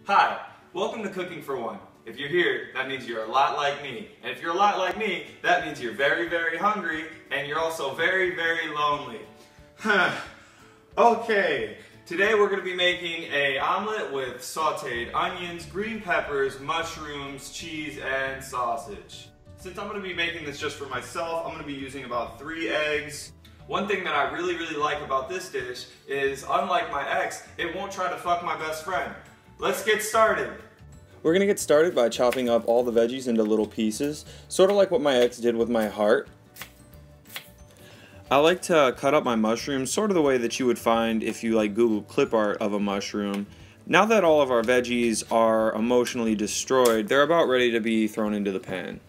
Hi, welcome to Cooking for One. If you're here, that means you're a lot like me. And if you're a lot like me, that means you're very, very hungry, and you're also very, very lonely. Okay, today we're going to be making an omelet with sauteed onions, green peppers, mushrooms, cheese, and sausage. Since I'm going to be making this just for myself, I'm going to be using about 3 eggs. One thing that I really, really like about this dish is, unlike my ex, it won't try to fuck my best friend. Let's get started. We're gonna get started by chopping up all the veggies into little pieces, sort of like what my ex did with my heart. I like to cut up my mushrooms sort of the way that you would find if you Google clip art of a mushroom. Now that all of our veggies are emotionally destroyed, they're about ready to be thrown into the pan.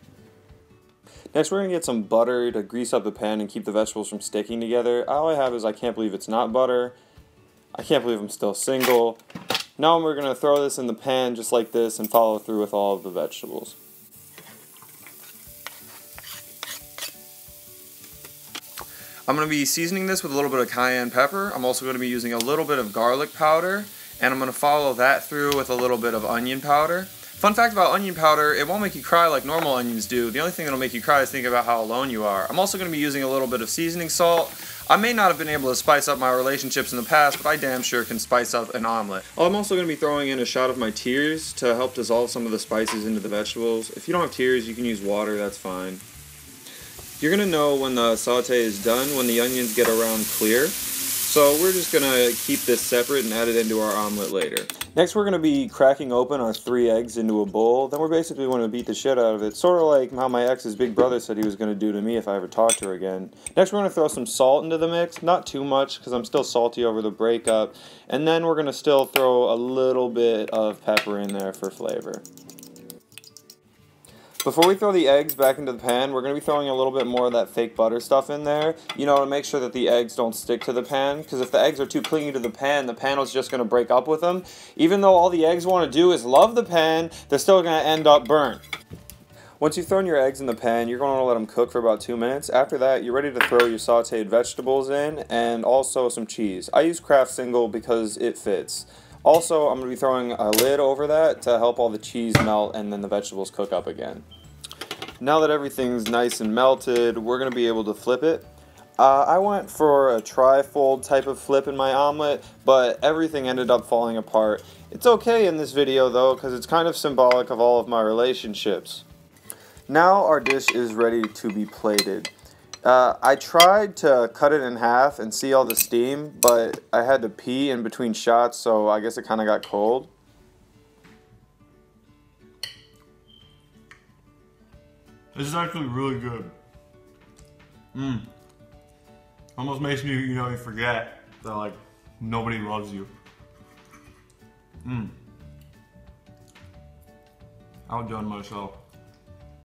Next, we're gonna get some butter to grease up the pan and keep the vegetables from sticking together. All I have is I can't believe it's not butter. I can't believe I'm still single. Now we're going to throw this in the pan just like this and follow through with all of the vegetables. I'm going to be seasoning this with a little bit of cayenne pepper. I'm also going to be using a little bit of garlic powder, and I'm going to follow that through with a little bit of onion powder. Fun fact about onion powder, it won't make you cry like normal onions do. The only thing that'll make you cry is thinking about how alone you are. I'm also going to be using a little bit of seasoning salt. I may not have been able to spice up my relationships in the past, but I damn sure can spice up an omelet. I'm also going to be throwing in a shot of my tears to help dissolve some of the spices into the vegetables. If you don't have tears, you can use water, that's fine. You're going to know when the saute is done when the onions get around clear. So we're just going to keep this separate and add it into our omelet later. Next, we're going to be cracking open our 3 eggs into a bowl. Then we're basically going to beat the shit out of it, sort of like how my ex's big brother said he was going to do to me if I ever talked to her again. Next, we're going to throw some salt into the mix. Not too much, because I'm still salty over the breakup. And then we're going to still throw a little bit of pepper in there for flavor. Before we throw the eggs back into the pan, we're going to be throwing a little bit more of that fake butter stuff in there, to make sure that the eggs don't stick to the pan, because if the eggs are too clingy to the pan is just going to break up with them. Even though all the eggs want to do is love the pan, they're still going to end up burnt. Once you've thrown your eggs in the pan, you're going to let them cook for about 2 minutes. After that, you're ready to throw your sauteed vegetables in, and also some cheese. I use Kraft Single because it fits. Also, I'm going to be throwing a lid over that to help all the cheese melt and then the vegetables cook up again. Now that everything's nice and melted, we're going to be able to flip it. I went for a tri-fold type of flip in my omelet, but everything ended up falling apart. It's okay in this video though, because it's kind of symbolic of all of my relationships. Now our dish is ready to be plated. I tried to cut it in half and see all the steam, but I had to pee in between shots, so I guess it kind of got cold. This is actually really good. Almost makes me, you forget that nobody loves you. Outdone myself.